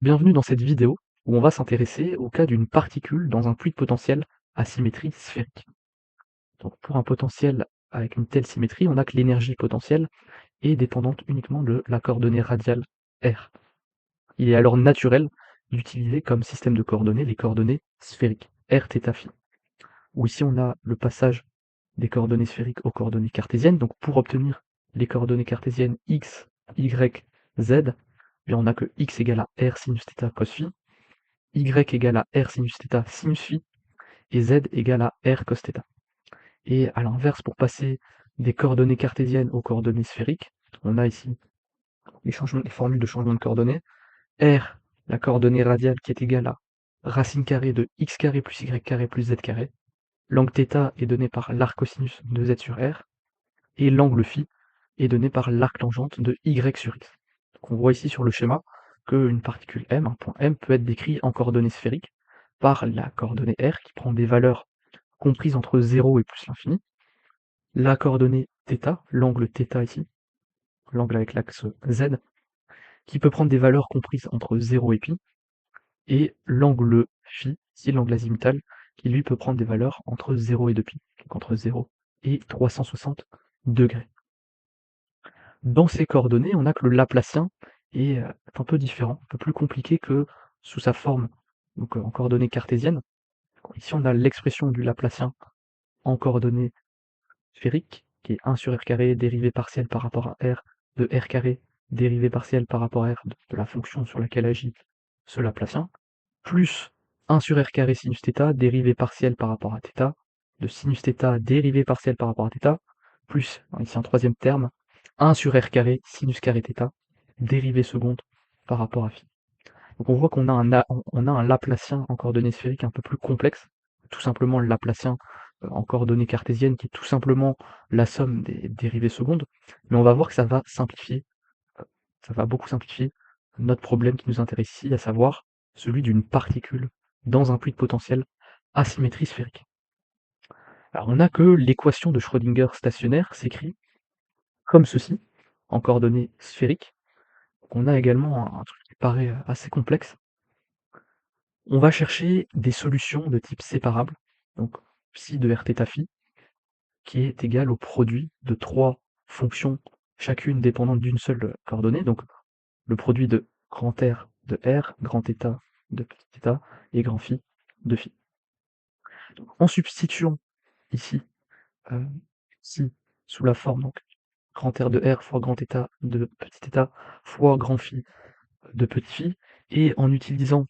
Bienvenue dans cette vidéo où on va s'intéresser au cas d'une particule dans un fluide potentiel à symétrie sphérique. Donc pour un potentiel avec une telle symétrie, on a que l'énergie potentielle est dépendante uniquement de la coordonnée radiale r. Il est alors naturel d'utiliser comme système de coordonnées les coordonnées sphériques, r, θ, phi. Où ici on a le passage des coordonnées sphériques aux coordonnées cartésiennes. Donc pour obtenir les coordonnées cartésiennes x, y, z, eh bien on a que x égale à r sinus θ cos phi, y égale à r sinus θ sinus phi, et z égale à r cos θ. Et à l'inverse, pour passer des coordonnées cartésiennes aux coordonnées sphériques, on a ici les formules de changement de coordonnées. R, la coordonnée radiale qui est égale à racine carrée de x carré plus y carré plus z carré. L'angle θ est donné par l'arc cosinus de z sur r, et l'angle phi est donné par l'arc tangente de y sur x. Donc on voit ici sur le schéma qu'une particule m, un point m, peut être décrit en coordonnées sphériques par la coordonnée r qui prend des valeurs comprises entre 0 et plus l'infini, la coordonnée θ, l'angle θ ici, l'angle avec l'axe z, qui peut prendre des valeurs comprises entre 0 et pi, et l'angle phi, ici l'angle azimutal, qui lui peut prendre des valeurs entre 0 et 2π, donc entre 0 et 360 degrés. Dans ces coordonnées, on a que le Laplacien est un peu différent, un peu plus compliqué que sous sa forme donc, en coordonnées cartésiennes. Ici, on a l'expression du Laplacien en coordonnées sphériques, qui est 1 sur r carré dérivé partiel par rapport à r de r carré dérivé partiel par rapport à r de la fonction sur laquelle agit ce Laplacien, plus 1 sur r carré sinus θ dérivé partiel par rapport à θ, de sinus θ dérivé partiel par rapport à θ, plus, ici un troisième terme, 1 sur r carré sinus carré θ, dérivée seconde par rapport à phi. Donc on voit qu'on a un Laplacien en coordonnées sphériques un peu plus complexe, tout simplement le Laplacien en coordonnées cartésiennes qui est tout simplement la somme des dérivées secondes, mais on va voir que ça va simplifier, ça va beaucoup simplifier notre problème qui nous intéresse ici, à savoir celui d'une particule dans un fluide potentiel à symétrie sphérique. Alors on a que l'équation de Schrödinger stationnaire s'écrit comme ceci, en coordonnées sphériques. Donc on a également un truc qui paraît assez complexe. On va chercher des solutions de type séparable, donc psi de rθ phi, qui est égal au produit de trois fonctions, chacune dépendante d'une seule coordonnée, donc le produit de grand R de R, grand θ de petit θ, et grand phi de phi. En substituant ici psi sous la forme donc grand R de R fois grand θ de petit θ fois grand phi de petit phi, et en utilisant,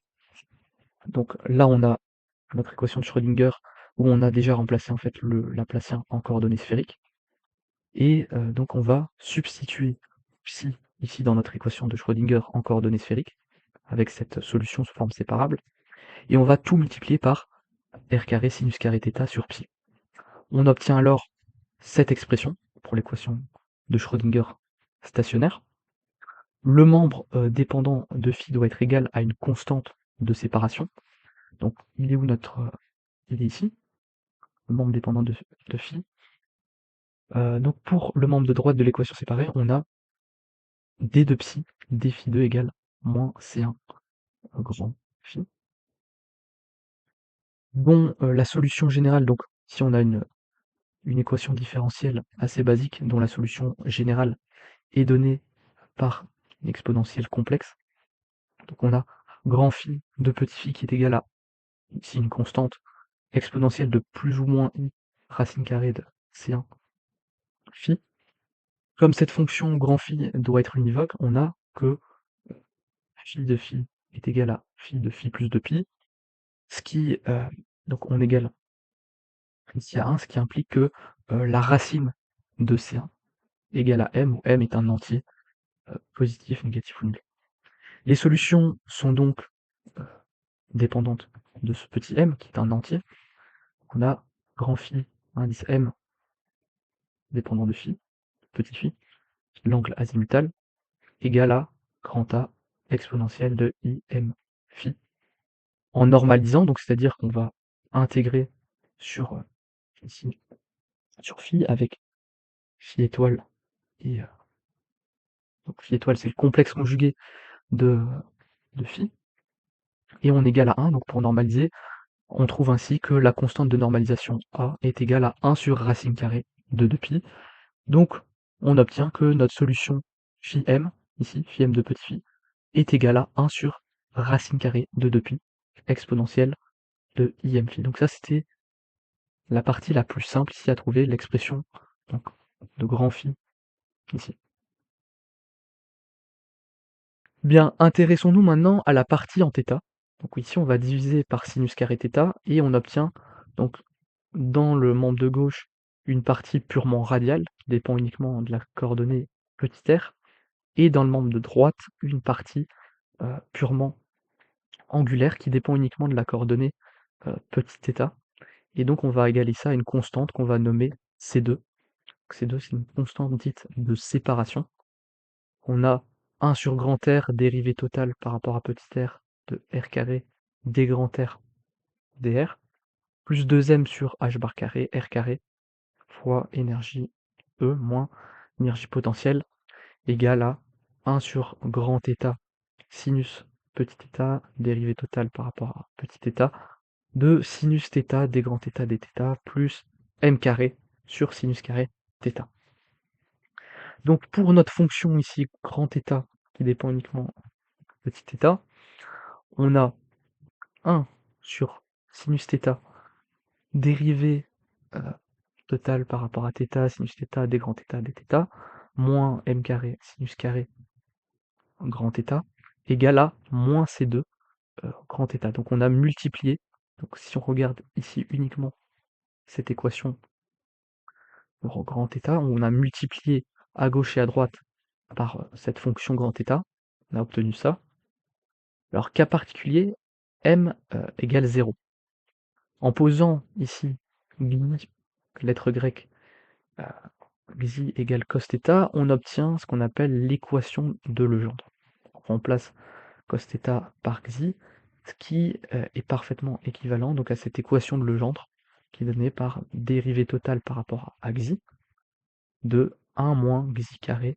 donc là on a notre équation de Schrödinger où on a déjà remplacé en fait le Laplacien en coordonnées sphériques, et donc on va substituer psi ici dans notre équation de Schrödinger en coordonnées sphériques avec cette solution sous forme séparable, et on va tout multiplier par r carré sinus carré θ sur psi. On obtient alors cette expression pour l'équation de Schrödinger stationnaire. Le membre dépendant de phi doit être égal à une constante de séparation. Donc il est où il est ici, le membre dépendant de phi. Donc pour le membre de droite de l'équation séparée, on a d de psi, d phi 2 égale moins c1 grand phi, dont la solution générale, donc si on a une équation différentielle assez basique, dont la solution générale est donnée par une exponentielle complexe, donc on a grand phi de petit phi qui est égal à, ici une constante exponentielle de plus ou moins i racine carrée de c1 phi. Comme cette fonction grand phi doit être univoque, on a que phi de phi est égal à phi de phi plus 2π, ce qui, donc on égale ici à 1, ce qui implique que la racine de C1 égale à m, où m est un entier positif, négatif ou nul. Les solutions sont donc dépendantes de ce petit m qui est un entier. On a grand phi indice m dépendant de phi, petit phi, l'angle azimutal, égal à grand A exponentielle de im phi. En normalisant, donc c'est-à-dire qu'on va intégrer sur ici sur phi avec phi étoile, et donc phi étoile c'est le complexe conjugué de phi, et on égale à 1, donc pour normaliser, on trouve ainsi que la constante de normalisation A est égale à 1 sur racine carrée de 2π. Donc on obtient que notre solution phi m, ici, phi m de petit phi, est égale à 1 sur racine carrée de 2π exponentielle de im phi. Donc ça, c'était la partie la plus simple ici à trouver, l'expression donc de grand phi ici. Bien, intéressons-nous maintenant à la partie en θ. Donc ici, on va diviser par sinus carré θ et on obtient donc dans le membre de gauche une partie purement radiale qui dépend uniquement de la coordonnée petit r, et dans le membre de droite une partie purement angulaire qui dépend uniquement de la coordonnée petit θ. Et donc on va égaler ça à une constante qu'on va nommer C2. C2, c'est une constante dite de séparation. On a 1 sur grand R dérivée totale par rapport à petit r de r carré d grand R dr, plus 2m sur h bar carré r carré fois énergie E moins énergie potentielle égale à 1 sur grand θ sinus petit θ dérivée totale par rapport à petit θ de sinus θ d grand θ dθ plus m carré sur sinus carré θ. Donc pour notre fonction ici grand θ qui dépend uniquement de petit θ, on a 1 sur sinus θ dérivée totale par rapport à θ, sinus θ d grand θ dθ, moins m carré sinus carré grand θ égale à moins C2 grand θ. Donc on a multiplié, donc si on regarde ici uniquement cette équation pour grand θ, on a multiplié à gauche et à droite par cette fonction grand θ, on a obtenu ça. Alors cas particulier, m égale 0. En posant ici xi, lettre grecque, xi égale cos θ, on obtient ce qu'on appelle l'équation de Legendre. On remplace cos θ par xi, ce qui est parfaitement équivalent donc à cette équation de Legendre, qui est donnée par dérivée totale par rapport à xi, de 1 moins xi carré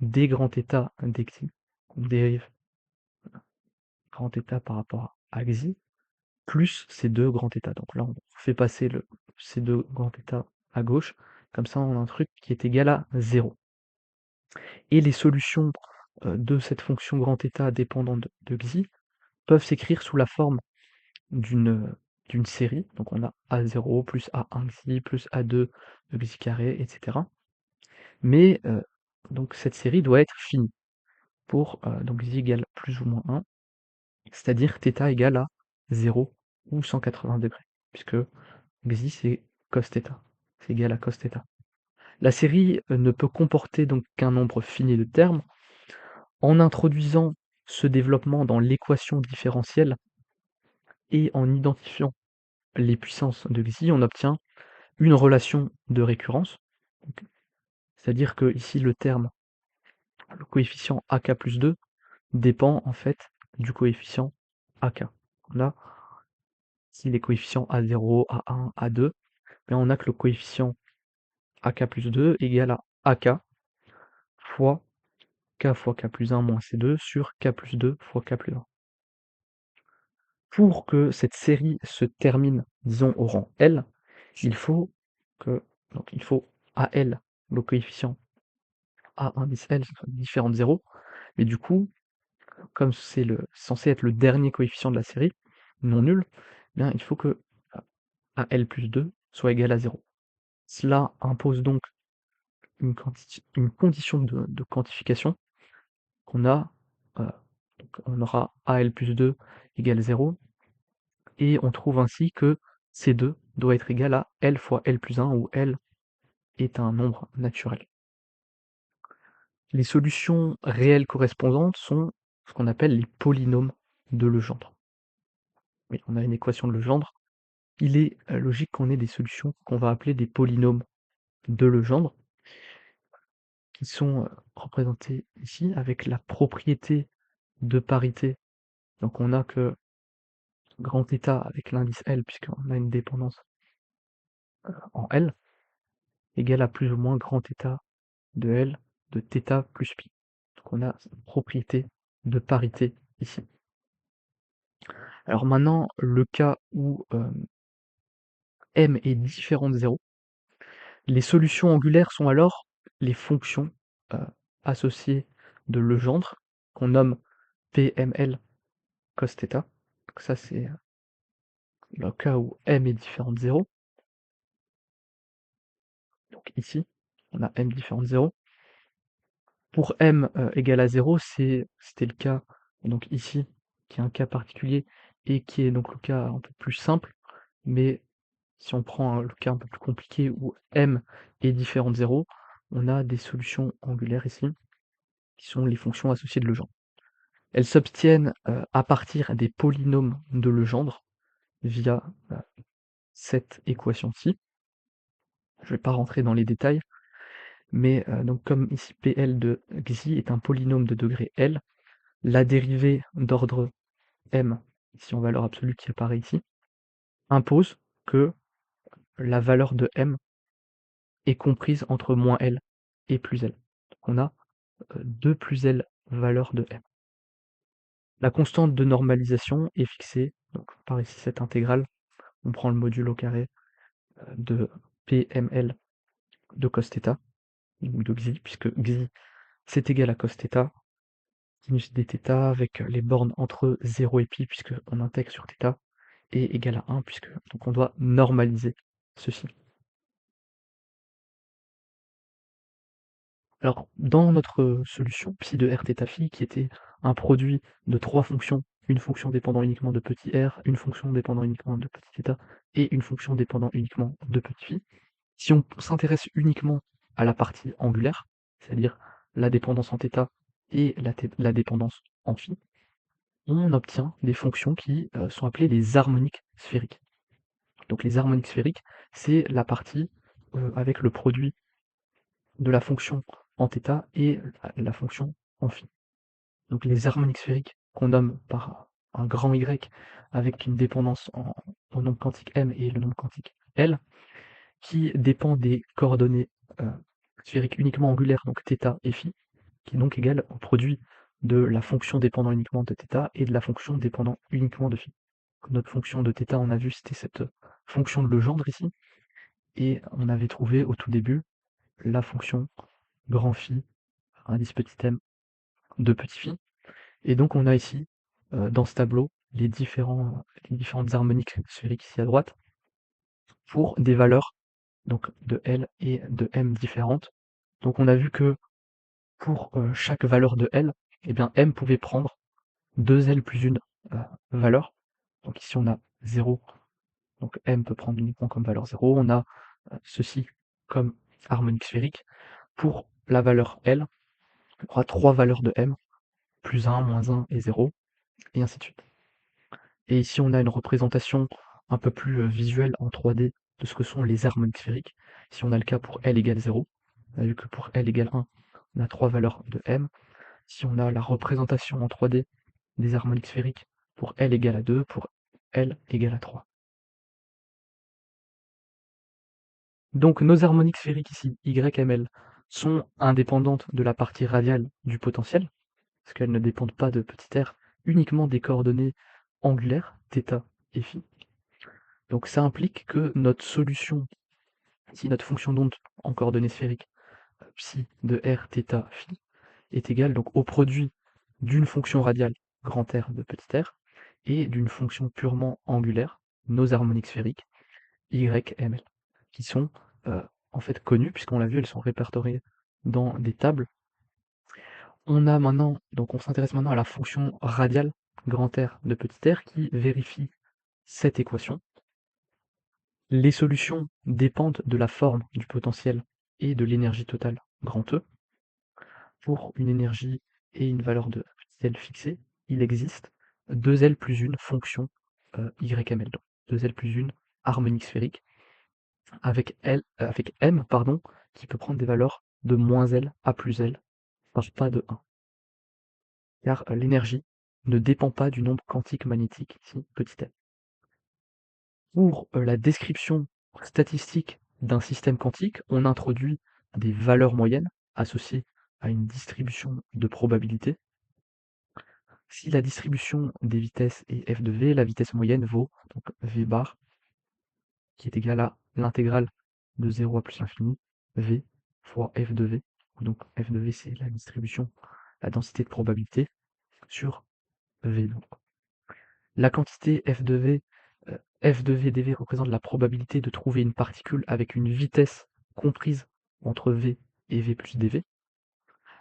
d grand θ d xi, on dérive grand θ par rapport à xi, plus C2 grand θ. Donc là, on fait passer le C2 grand θ à gauche, comme ça on a un truc qui est égal à 0. Et les solutions de cette fonction grand θ dépendante de xi peuvent s'écrire sous la forme d'une série. Donc on a A0 plus A1 xi plus A2 xi carré, etc. Mais donc cette série doit être finie pour donc xi égale plus ou moins 1, c'est-à-dire θ égale à 0 ou 180 degrés, puisque xi c'est cos θ, c'est égal à cos θ. La série ne peut comporter donc qu'un nombre fini de termes. En introduisant ce développement dans l'équation différentielle et en identifiant les puissances de xi, on obtient une relation de récurrence. C'est-à-dire que ici le terme, le coefficient ak plus 2 dépend en fait du coefficient ak. On a ici les coefficients A0, A1, A2, mais on a que le coefficient ak plus 2 égale à ak fois k plus 1 moins C2 sur k plus 2 fois k plus 1. Pour que cette série se termine, disons, au rang L, il faut il faut AL, le coefficient A indice L, soit différent de 0, mais du coup, comme c'est censé être le dernier coefficient de la série, non nul, eh bien, il faut que AL plus 2 soit égal à 0. Cela impose donc une condition de quantification qu'on a, donc on aura AL plus 2 égale 0, et on trouve ainsi que C2 doit être égal à L fois L plus 1, où L est un nombre naturel. Les solutions réelles correspondantes sont ce qu'on appelle les polynômes de Legendre. Oui, on a une équation de Legendre. Il est logique qu'on ait des solutions qu'on va appeler des polynômes de Legendre, qui sont représentées ici avec la propriété de parité. Donc on a que grand θ avec l'indice L, puisqu'on a une dépendance en L, égale à plus ou moins grand θ de L de θ plus pi. Donc on a cette propriété de parité ici. Alors maintenant, le cas où, m est différent de 0, les solutions angulaires sont alors les fonctions, heu, associées de Legendre, qu'on nomme PML cos θ. Donc ça, c'est, le cas où m est différent de 0. Donc ici, on a m différent de 0. Pour m, égal à 0, c'était le cas donc ici, qui est un cas particulier et qui est donc le cas un peu plus simple. Mais si on prend, le cas un peu plus compliqué où m est différent de 0, on a des solutions angulaires ici, qui sont les fonctions associées de Legendre. Elles s'obtiennent, à partir des polynômes de Legendre via, cette équation-ci. Je ne vais pas rentrer dans les détails, mais, donc comme ici PL de xi est un polynôme de degré L, la dérivée d'ordre m, ici en valeur absolue qui apparaît ici, impose que la valeur de m est comprise entre moins L et plus L. Donc on a 2 plus L valeur de m. La constante de normalisation est fixée, donc par ici cette intégrale, on prend le modulo carré de PML de cos θ, ou de xi, puisque xi c'est égal à cos θ, sinus dθ avec les bornes entre 0 et pi, puisque on intègre sur θ, est égal à 1, puisque donc on doit normaliser ceci. Alors, dans notre solution, psi de Rθ phi, qui était un produit de 3 fonctions, une fonction dépendant uniquement de petit r, une fonction dépendant uniquement de petit θ, et une fonction dépendant uniquement de petit phi, si on s'intéresse uniquement à la partie angulaire, c'est-à-dire la dépendance en θ et la dépendance en phi, on obtient des fonctions qui sont appelées les harmoniques sphériques. Donc les harmoniques sphériques, c'est la partie avec le produit de la fonction en θ et la fonction en phi. Donc les harmoniques sphériques qu'on nomme par un grand Y avec une dépendance au nombre quantique m et le nombre quantique L, qui dépend des coordonnées sphériques uniquement angulaires, donc θ et phi, qui est donc égal au produit de la fonction dépendant uniquement de θ et de la fonction dépendant uniquement de phi. Notre fonction de θ, on a vu, c'était cette fonction de Legendre ici, et on avait trouvé au tout début la fonction grand phi, indice petit m, de petit phi. Et donc on a ici, dans ce tableau, les différentes harmoniques sphériques ici à droite, pour des valeurs donc de L et de M différentes. Donc on a vu que pour chaque valeur de L, eh bien M pouvait prendre 2L plus une valeur. Donc ici on a 0, donc M peut prendre uniquement comme valeur 0. On a ceci comme harmonique sphérique. Pour la valeur L, on aura 3 valeurs de M, plus 1, moins 1 et 0, et ainsi de suite. Et ici, on a une représentation un peu plus visuelle en 3D de ce que sont les harmoniques sphériques. Si on a le cas pour L égale 0, on a vu que pour L égale 1, on a 3 valeurs de M. Si on a la représentation en 3D des harmoniques sphériques pour L égale à 2, pour L égale à 3. Donc nos harmoniques sphériques ici, YML, sont indépendantes de la partie radiale du potentiel, parce qu'elles ne dépendent pas de petit r, uniquement des coordonnées angulaires, θ et phi. Donc ça implique que notre solution, si notre fonction d'onde en coordonnées sphériques, psi de r, θ, phi, est égale donc au produit d'une fonction radiale, grand R de petit r, et d'une fonction purement angulaire, nos harmoniques sphériques, YML, qui sont en fait connues, puisqu'on l'a vu, elles sont répertoriées dans des tables. On a maintenant, donc on s'intéresse maintenant à la fonction radiale, grand R de petit r, qui vérifie cette équation. Les solutions dépendent de la forme du potentiel et de l'énergie totale, grand E. Pour une énergie et une valeur de L fixée, il existe 2L plus une fonction YML, donc 2L plus une harmonique sphérique, avec M pardon, qui peut prendre des valeurs de moins L à plus L, par pas de 1. Car l'énergie ne dépend pas du nombre quantique magnétique, ici petit m. Pour la description statistique d'un système quantique, on introduit des valeurs moyennes associées à une distribution de probabilité. Si la distribution des vitesses est f de v, la vitesse moyenne vaut donc v bar, qui est égal à l'intégrale de 0 à plus l'infini, v fois f de v, où donc f de v c'est la distribution, la densité de probabilité sur v. Donc. La quantité f de v dv représente la probabilité de trouver une particule avec une vitesse comprise entre v et v plus dv.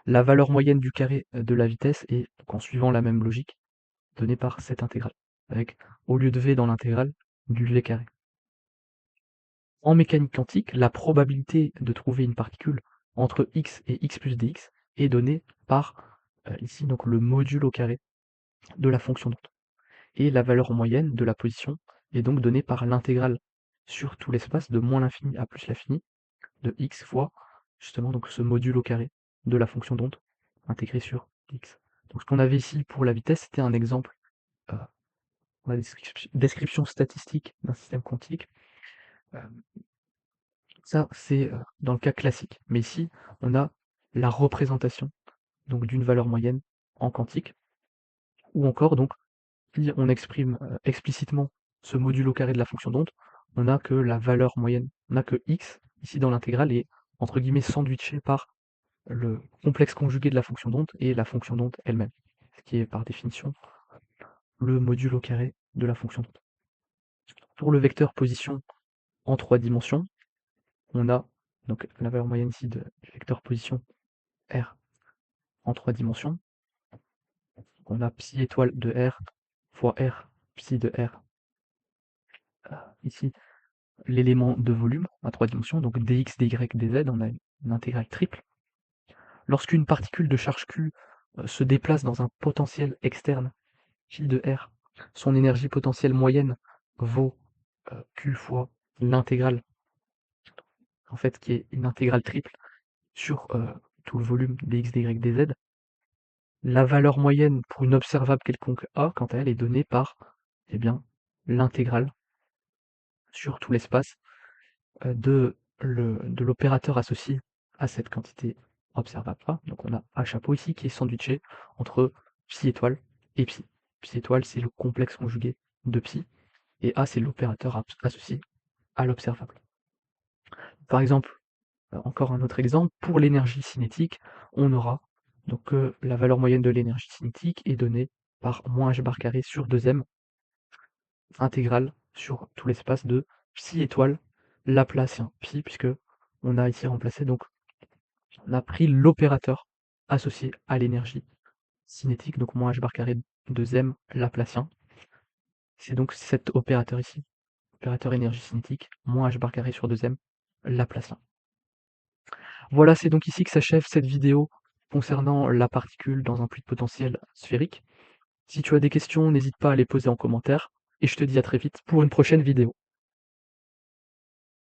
La valeur moyenne du carré de la vitesse est, donc en suivant la même logique, donnée par cette intégrale, avec au lieu de v dans l'intégrale, du v carré. En mécanique quantique, la probabilité de trouver une particule entre x et x plus dx est donnée par, ici, donc le module au carré de la fonction d'onde. Et la valeur moyenne de la position est donc donnée par l'intégrale sur tout l'espace de moins l'infini à plus l'infini de x fois justement donc ce module au carré de la fonction d'onde intégré sur x. Donc ce qu'on avait ici pour la vitesse, c'était un exemple, la description statistique d'un système quantique. Ça, c'est dans le cas classique. Mais ici, on a la représentation donc d'une valeur moyenne en quantique, ou encore donc si on exprime explicitement ce module au carré de la fonction d'onde, on n'a que la valeur moyenne, on n'a que x ici dans l'intégrale est entre guillemets sandwiché par le complexe conjugué de la fonction d'onde et la fonction d'onde elle-même, ce qui est par définition le module au carré de la fonction d'onde. Pour le vecteur position en 3 dimensions, on a donc la valeur moyenne ici du vecteur position R en 3 dimensions. On a psi étoile de R fois R psi de R. Ici, l'élément de volume à 3 dimensions, donc dx, dy, dz, on a une intégrale triple. Lorsqu'une particule de charge Q se déplace dans un potentiel externe phi de R, son énergie potentielle moyenne vaut Q fois l'intégrale, en fait, qui est une intégrale triple sur tout le volume dx, dy, dz. La valeur moyenne pour une observable quelconque A, quant à elle, est donnée par eh bien, l'intégrale sur tout l'espace de l'opérateur associé à cette quantité observable A. Donc on a A chapeau ici qui est sandwiché entre psi étoile et psi. Psi étoile, c'est le complexe conjugué de psi, et A, c'est l'opérateur associé à l'observable. Par exemple, encore un autre exemple, pour l'énergie cinétique, on aura donc que la valeur moyenne de l'énergie cinétique est donnée par moins h bar carré sur 2m intégrale sur tout l'espace de psi étoile laplacien psi, puisque on a ici remplacé, donc on a pris l'opérateur associé à l'énergie cinétique, donc moins h bar carré 2m laplacien. C'est donc cet opérateur ici, opérateur énergie cinétique, moins h bar carré sur 2m laplacien. Voilà, c'est donc ici que s'achève cette vidéo concernant la particule dans un fluide potentiel sphérique. Si tu as des questions, n'hésite pas à les poser en commentaire, et je te dis à très vite pour une prochaine vidéo.